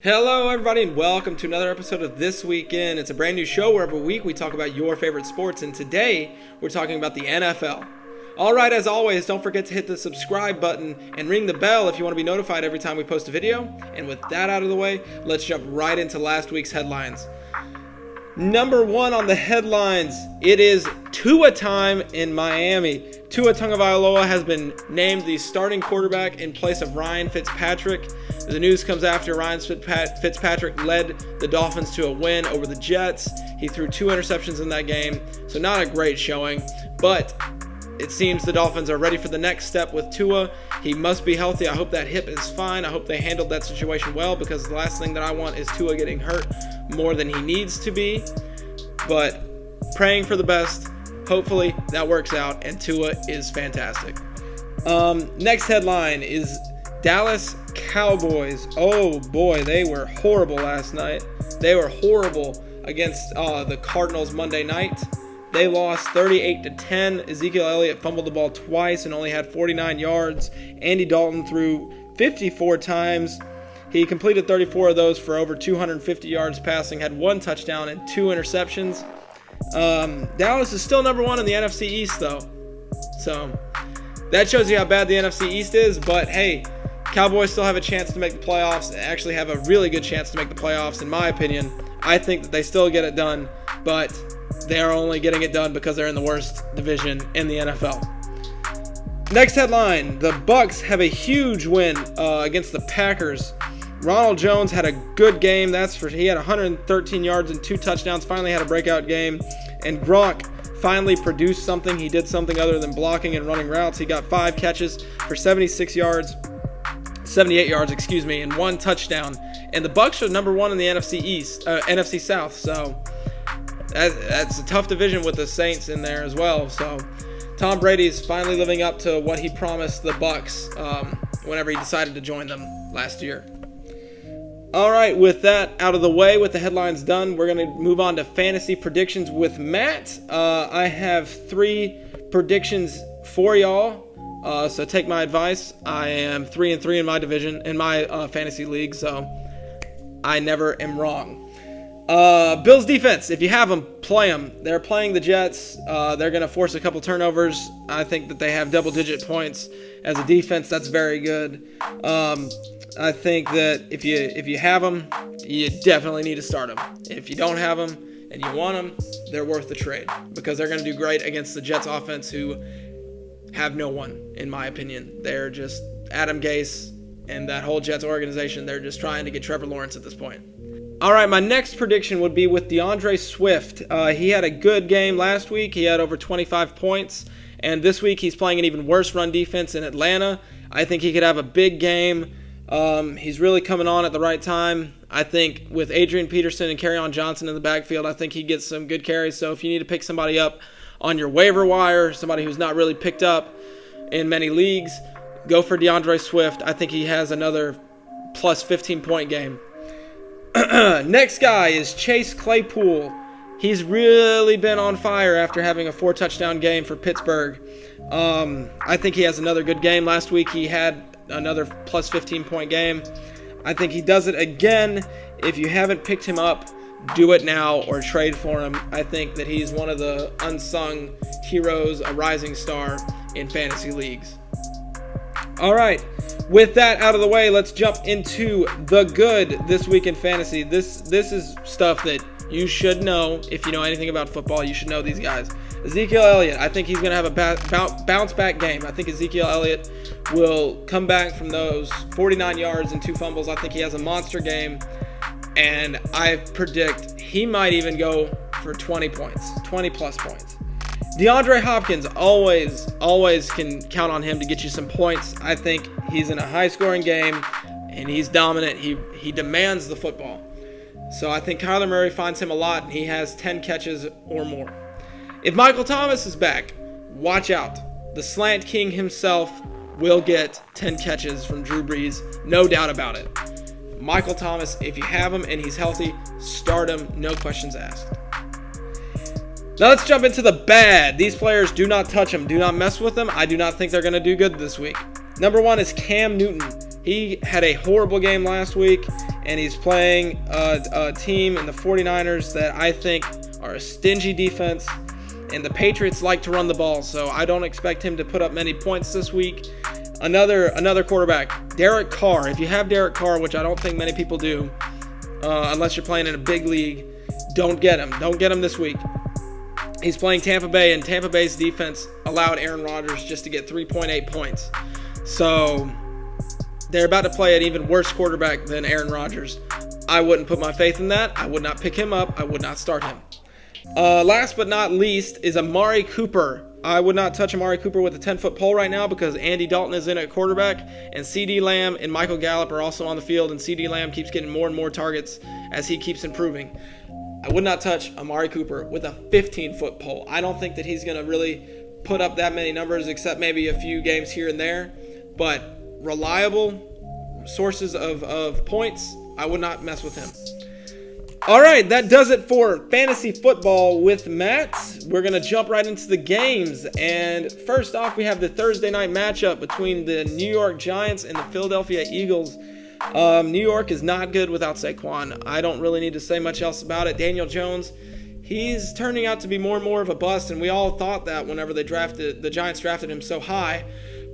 Hello everybody and welcome to another episode of This Weekend. It's a brand new show where every week we talk about your favorite sports, and today we're talking about the NFL. Alright, as always, don't forget to hit the subscribe button and ring the bell if you want to be notified every time we post a video. And with that out of the way, let's jump right into last week's headlines. Number one on the headlines, it is Tua time in Miami. Tua Tagovailoa has been named the starting quarterback in place of Ryan Fitzpatrick. The news comes after Ryan Fitzpatrick led the Dolphins to a win over the Jets. He threw 2 interceptions in that game, so not a great showing, but it seems the Dolphins are ready for the next step with Tua. He must be healthy. I hope that hip is fine. I hope they handled that situation well, because the last thing that I want is Tua getting hurt more than he needs to be. But praying for the best. Hopefully that works out and Tua is fantastic. Next headline is Dallas Cowboys. Oh boy, they were horrible last night. They were horrible against the Cardinals Monday night. They lost 38-10. Ezekiel Elliott fumbled the ball twice and only had 49 yards. Andy Dalton threw 54 times. He completed 34 of those for over 250 yards passing, had 1 touchdown and 2 interceptions. Dallas is still number 1 in the NFC East though. So that shows you how bad the NFC East is, but hey, Cowboys still have a chance to make the playoffs, actually have a really good chance to make the playoffs in my opinion. I think that they still get it done, but they are only getting it done because they're in the worst division in the NFL. Next headline, the Bucs have a huge win against the Packers. Ronald Jones had a good game. He had 113 yards and 2 touchdowns, finally had a breakout game. And Gronk finally produced something. He did something other than blocking and running routes. He got 5 catches for 78 yards, and 1 touchdown. And the Bucs are number 1 in the NFC South. So that's a tough division with the Saints in there as well. So Tom Brady's finally living up to what he promised the Bucs whenever he decided to join them last year. All right, with that out of the way, with the headlines done, we're going to move on to fantasy predictions with Matt. I have 3 predictions for y'all, so take my advice. I am 3-3 in my division, in my fantasy league, so I never am wrong. Bills defense, if you have them, play them. They're playing the Jets. They're going to force a couple turnovers. I think that they have double-digit points. As a defense, that's very good. I think that if you have them, you definitely need to start them. If you don't have them and you want them, they're worth the trade, because they're going to do great against the Jets offense, who have no one, in my opinion. They're just Adam Gase and that whole Jets organization. They're just trying to get Trevor Lawrence at this point. All right, my next prediction would be with Deandre Swift. He had a good game last week. He had over 25 points. And this week he's playing an even worse run defense in Atlanta. I think he could have a big game. He's really coming on at the right time. I think with Adrian Peterson and Kerryon Johnson in the backfield, I think he gets some good carries. So if you need to pick somebody up on your waiver wire, somebody who's not really picked up in many leagues, go for Deandre Swift. I think he has another plus 15-point game. Next guy is Chase Claypool. He's really been on fire after having a 4-touchdown game for Pittsburgh. I think he has another good game. Last week he had another plus 15-point game. I think he does it again. If you haven't picked him up, do it now or trade for him. I think that he's one of the unsung heroes, a rising star in fantasy leagues. All right, with that out of the way, let's jump into the good this week in fantasy. This is stuff that you should know. If you know anything about football, you should know these guys. Ezekiel Elliott, I think he's going to have a bounce-back game. I think Ezekiel Elliott will come back from those 49 yards and 2 fumbles. I think he has a monster game, and I predict he might even go for 20 points, 20-plus points. DeAndre Hopkins, always can count on him to get you some points. I think he's in a high-scoring game, and he's dominant. He demands the football. So I think Kyler Murray finds him a lot, and he has 10 catches or more. If Michael Thomas is back, watch out. The slant king himself will get 10 catches from Drew Brees, no doubt about it. Michael Thomas, if you have him and he's healthy, start him, no questions asked. Now let's jump into the bad. These players, do not touch them. Do not mess with them. I do not think they're going to do good this week. Number 1 is Cam Newton. He had a horrible game last week, and he's playing a team in the 49ers that I think are a stingy defense, and the Patriots like to run the ball, so I don't expect him to put up many points this week. Another quarterback, Derrick Carr. If you have Derrick Carr, which I don't think many people do, unless you're playing in a big league, don't get him. Don't get him this week. He's playing Tampa Bay, and Tampa Bay's defense allowed Aaron Rodgers just to get 3.8 points. So they're about to play an even worse quarterback than Aaron Rodgers. I wouldn't put my faith in that. I would not pick him up. I would not start him. Last but not least is Amari Cooper. I would not touch Amari Cooper with a 10-foot pole right now because Andy Dalton is in at quarterback, and CeeDee Lamb and Michael Gallup are also on the field, and CeeDee Lamb keeps getting more and more targets as he keeps improving. I would not touch Amari Cooper with a 15-foot pole. I don't think that he's going to really put up that many numbers except maybe a few games here and there, but reliable sources of points, I would not mess with him. All right, that does it for Fantasy Football with Matt. We're going to jump right into the games. And first off, we have the Thursday night matchup between the New York Giants and the Philadelphia Eagles. New York is not good without Saquon. I don't really need to say much else about it. Daniel Jones, he's turning out to be more and more of a bust, and we all thought that whenever the Giants drafted him so high.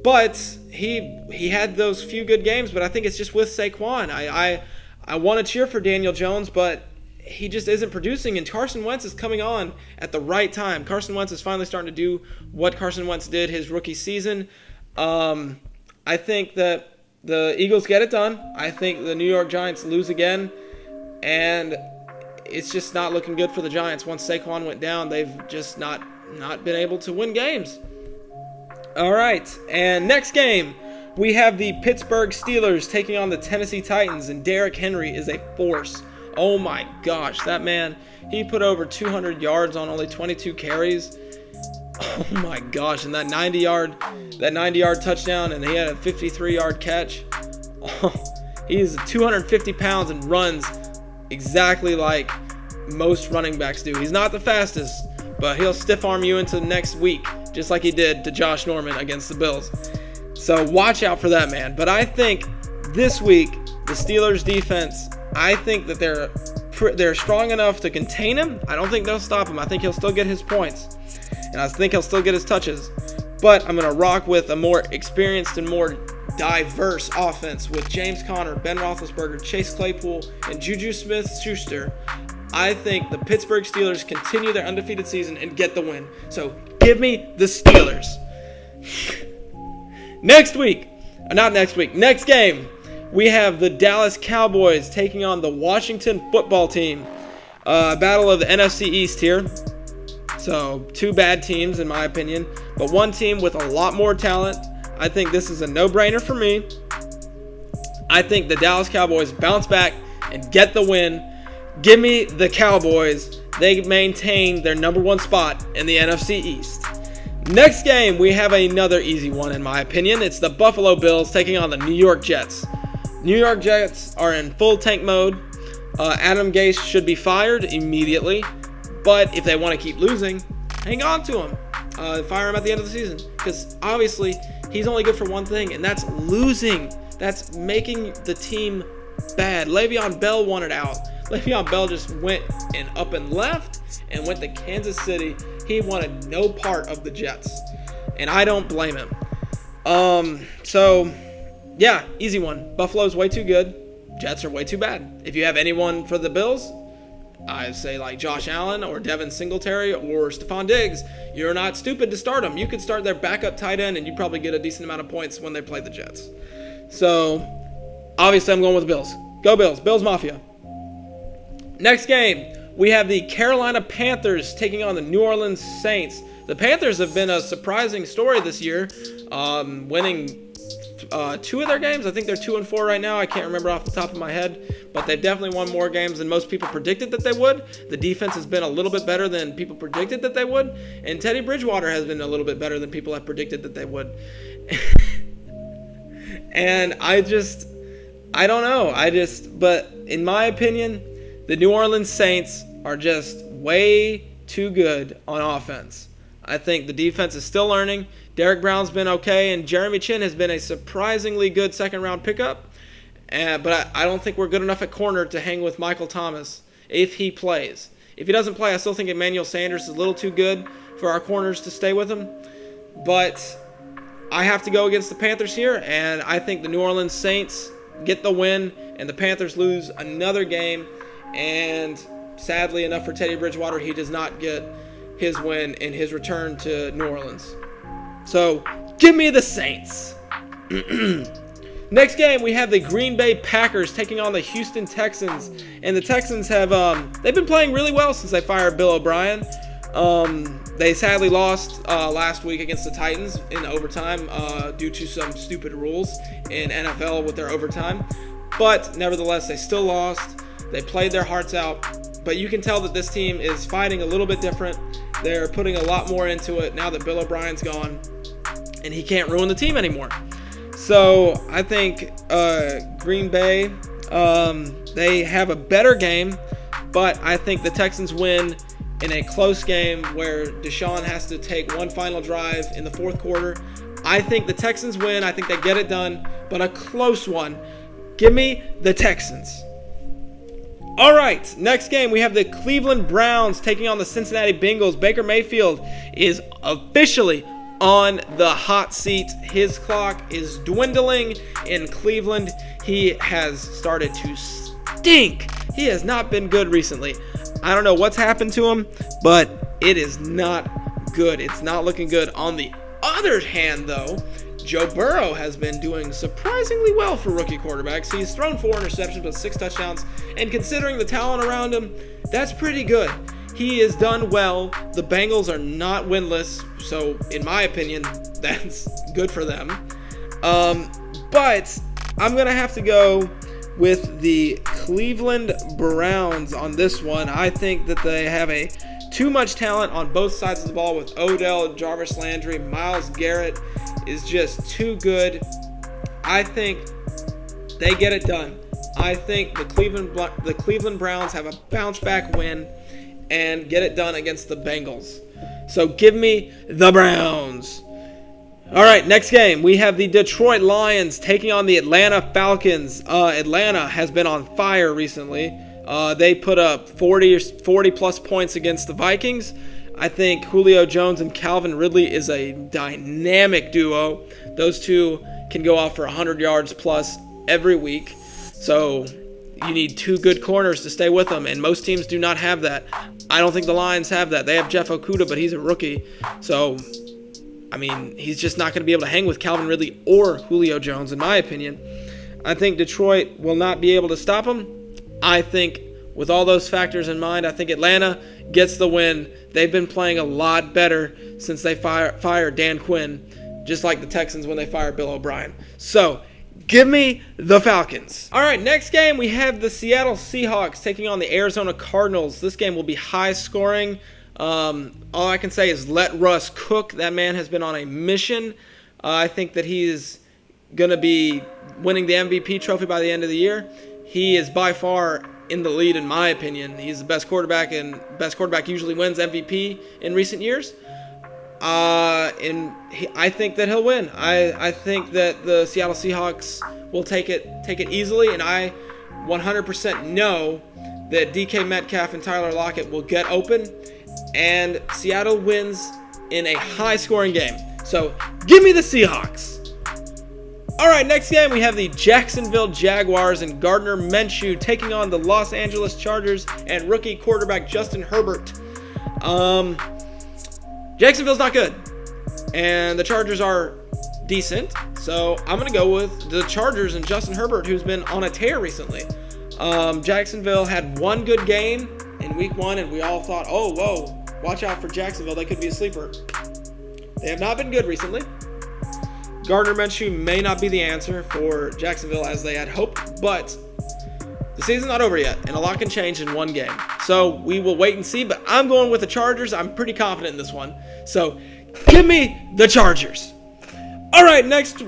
But he had those few good games, but I think it's just with Saquon. I want to cheer for Daniel Jones, but he just isn't producing, and Carson Wentz is coming on at the right time. Carson Wentz is finally starting to do what Carson Wentz did his rookie season. I think that the Eagles get it done. I think the New York Giants lose again, and it's just not looking good for the Giants. Once Saquon went down, they've just not been able to win games. All right, and next game, we have the Pittsburgh Steelers taking on the Tennessee Titans, and Derrick Henry is a force. Oh my gosh, that man, he put over 200 yards on only 22 carries. Oh my gosh, and that 90-yard touchdown, and he had a 53-yard catch. Oh, he's 250 pounds and runs exactly like most running backs do. He's not the fastest, but he'll stiff arm you into next week, just like he did to Josh Norman against the Bills. So watch out for that man. But I think this week, the Steelers defense, I think that they're strong enough to contain him. I don't think they'll stop him. I think he'll still get his points, and I think he'll still get his touches. But I'm going to rock with a more experienced and more diverse offense with James Conner, Ben Roethlisberger, Chase Claypool, and Juju Smith-Schuster. I think the Pittsburgh Steelers continue their undefeated season and get the win. So give me the Steelers. Next game, we have the Dallas Cowboys taking on the Washington football team. Battle of the NFC East here. So, two bad teams in my opinion, but one team with a lot more talent. I think this is a no-brainer for me. I think the Dallas Cowboys bounce back and get the win. Give me the Cowboys. They maintain their number one spot in the NFC East. Next game, we have another easy one in my opinion. It's the Buffalo Bills taking on the New York Jets. New York Jets are in full tank mode. Adam Gase should be fired immediately. But if they want to keep losing, hang on to him. Fire him at the end of the season. Because obviously, he's only good for one thing, and that's losing. That's making the team bad. Le'Veon Bell wanted out. Le'Veon Bell just went and up and left and went to Kansas City. He wanted no part of the Jets. And I don't blame him. Yeah, easy one. Buffalo's way too good. Jets are way too bad. If you have anyone for the Bills, I say like Josh Allen or Devin Singletary or Stephon Diggs, you're not stupid to start them. You could start their backup tight end and you probably get a decent amount of points when they play the Jets. So, obviously I'm going with the Bills. Go Bills. Bills Mafia. Next game, we have the Carolina Panthers taking on the New Orleans Saints. The Panthers have been a surprising story this year, winning two of their games. I think they're 2-4 right now. I can't remember off the top of my head, but they've definitely won more games than most people predicted that they would. The defense has been a little bit better than people predicted that they would, and Teddy Bridgewater has been a little bit better than people have predicted that they would. And I don't know. But in my opinion, the New Orleans Saints are just way too good on offense. I think the defense is still learning. Derrick Brown's been okay, and Jeremy Chin has been a surprisingly good second-round pickup. But I don't think we're good enough at corner to hang with Michael Thomas if he plays. If he doesn't play, I still think Emmanuel Sanders is a little too good for our corners to stay with him. But I have to go against the Panthers here, and I think the New Orleans Saints get the win, and the Panthers lose another game. And sadly enough for Teddy Bridgewater, he does not get his win in his return to New Orleans. So, give me the Saints. Next game, we have the Green Bay Packers taking on the Houston Texans. And the Texans have, they've been playing really well since they fired Bill O'Brien. They sadly lost last week against the Titans in overtime due to some stupid rules in NFL with their overtime. But nevertheless, they still lost. They played their hearts out. But you can tell that this team is fighting a little bit different. They're putting a lot more into it now that Bill O'Brien's gone. And he can't ruin the team anymore. So I think Green Bay, they have a better game. But I think the Texans win in a close game where Deshaun has to take one final drive in the fourth quarter. I think the Texans win. I think they get it done, but a close one. Give me the Texans. All right, next game, we have the Cleveland Browns taking on the Cincinnati Bengals. Baker Mayfield is officially on the hot seat. His clock is dwindling in Cleveland. He has started to stink. He has not been good recently. I don't know what's happened to him, but it is not good. It's not looking good. On the other hand, though, Joe Burrow has been doing surprisingly well for rookie quarterbacks. He's thrown 4 interceptions but 6 touchdowns, and considering the talent around him, that's pretty good. He has done well. The Bengals are not winless, so in my opinion, that's good for them. But I'm going to have to go with the Cleveland Browns on this one. I think that they have too much talent on both sides of the ball with Odell, Jarvis Landry. Myles Garrett is just too good. I think they get it done. I think the Cleveland Browns have a bounce back win and get it done against the Bengals. So give me the Browns. All right, next game, we have the Detroit Lions taking on the Atlanta Falcons. Atlanta has been on fire recently. They put up 40-plus points against the Vikings. I think Julio Jones and Calvin Ridley is a dynamic duo. Those two can go off for 100 yards plus every week. So you need 2 good corners to stay with them, and most teams do not have that. I don't think the Lions have that. They have Jeff Okudah, but he's a rookie. So I mean, he's just not going to be able to hang with Calvin Ridley or Julio Jones, in my opinion. I think Detroit will not be able to stop him. I think with all those factors in mind, I think Atlanta gets the win. They've been playing a lot better since they fired Dan Quinn, just like the Texans when they fired Bill O'Brien. So, give me the Falcons. All right, next game, we have the Seattle Seahawks taking on the Arizona Cardinals. This game will be high scoring. All I can say is let Russ cook. That man has been on a mission. I think that he is going to be winning the MVP trophy by the end of the year. He is by far in the lead, in my opinion. He's the best quarterback, and best quarterback usually wins MVP in recent years. I think that he'll win. I think that the Seattle Seahawks will take it easily, and I 100% know that DK Metcalf and Tyler Lockett will get open, and Seattle wins in a high-scoring game. So, give me the Seahawks. All right, next game, we have the Jacksonville Jaguars and Gardner Menchu taking on the Los Angeles Chargers and rookie quarterback Justin Herbert. Jacksonville's not good, and the Chargers are decent, so I'm going to go with the Chargers and Justin Herbert, who's been on a tear recently. Jacksonville had one good game in week 1, and we all thought, oh, whoa, watch out for Jacksonville. They could be a sleeper. They have not been good recently. Gardner Minshew may not be the answer for Jacksonville as they had hoped, but the season's not over yet, and a lot can change in one game. So we will wait and see, but I'm going with the Chargers. I'm pretty confident in this one. So give me the Chargers. All right, next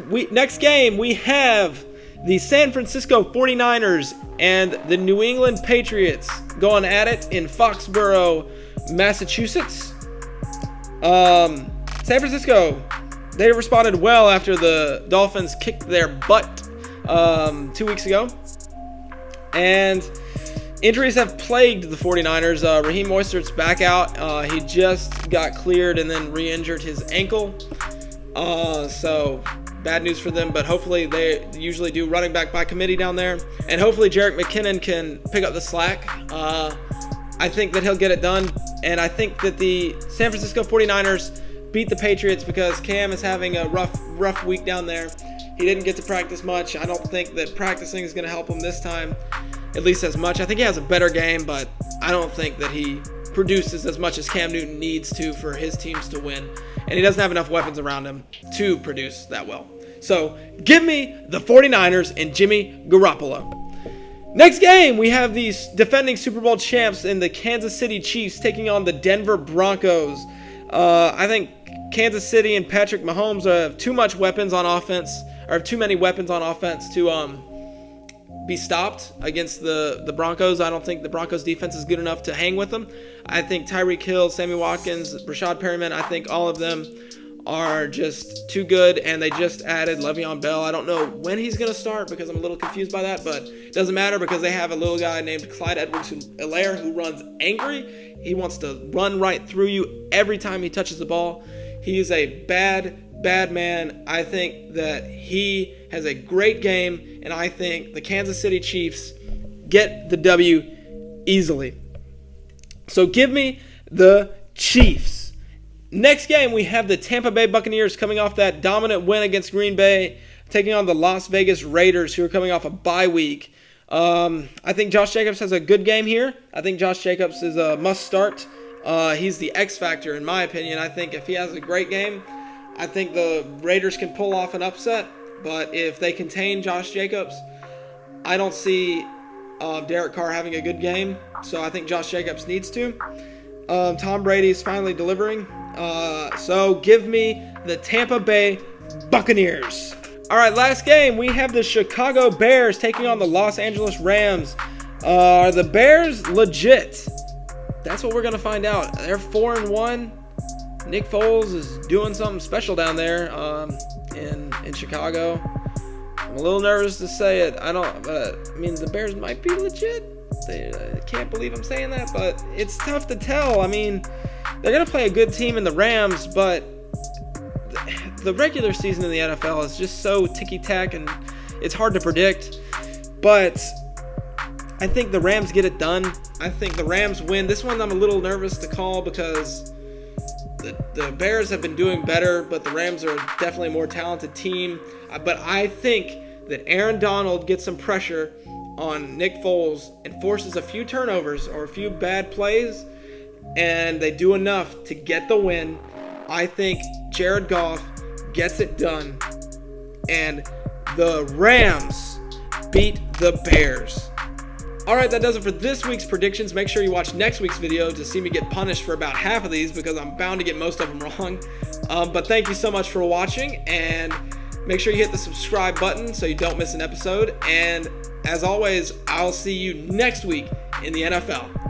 game, we have the San Francisco 49ers and the New England Patriots going at it in Foxborough, Massachusetts. San Francisco, they responded well after the Dolphins kicked their butt 2 weeks ago. And injuries have plagued the 49ers. Raheem Mostert's back out. He just got cleared and then re-injured his ankle. So bad news for them, but hopefully they usually do running back by committee down there. And hopefully Jerick McKinnon can pick up the slack. I think that he'll get it done. And I think that the San Francisco 49ers beat the Patriots because Cam is having a rough week down there. He didn't get to practice much. I don't think that practicing is going to help him this time, at least as much. I think he has a better game, but I don't think that he produces as much as Cam Newton needs to for his teams to win. And he doesn't have enough weapons around him to produce that well. So give me the 49ers and Jimmy Garoppolo. Next game, we have the defending Super Bowl champs in the Kansas City Chiefs taking on the Denver Broncos. I think Kansas City and Patrick Mahomes have too many weapons on offense to be stopped against the Broncos. I don't think the Broncos defense is good enough to hang with them. I think Tyreek Hill, Sammy Watkins, Rashad Perriman, I think all of them are just too good, and they just added Le'Veon Bell. I don't know when he's going to start because I'm a little confused by that, but it doesn't matter because they have a little guy named Clyde Edwards-Helaire who runs angry. He wants to run right through you every time he touches the ball. He is a bad man. I think that he has a great game, and I think the Kansas City Chiefs get the W easily. So give me the Chiefs. Next game, we have the Tampa Bay Buccaneers coming off that dominant win against Green Bay, taking on the Las Vegas Raiders, who are coming off a bye week. I think Josh Jacobs has a good game here. I think Josh Jacobs is a must-start. He's the X factor, in my opinion. I think if he has a great game, I think the Raiders can pull off an upset. But if they contain Josh Jacobs, I don't see Derek Carr having a good game. So I think Josh Jacobs needs to. Tom Brady is finally delivering. So give me the Tampa Bay Buccaneers. All right, last game. We have the Chicago Bears taking on the Los Angeles Rams. Are the Bears legit? That's what we're going to find out. They're 4-1. Nick Foles is doing something special down there in Chicago. I'm a little nervous to say it. The Bears might be legit. I can't believe I'm saying that, but it's tough to tell. I mean, they're going to play a good team in the Rams, but the regular season in the NFL is just so ticky-tack, and it's hard to predict. But I think the Rams get it done. I think the Rams win. This one I'm a little nervous to call because the Bears have been doing better, but the Rams are definitely a more talented team. But I think that Aaron Donald gets some pressure on Nick Foles and forces a few turnovers or a few bad plays, and they do enough to get the win. I think Jared Goff gets it done, and the Rams beat the Bears. Alright, that does it for this week's predictions. Make sure you watch next week's video to see me get punished for about half of these because I'm bound to get most of them wrong. But thank you so much for watching, and make sure you hit the subscribe button so you don't miss an episode. And as always, I'll see you next week in the NFL.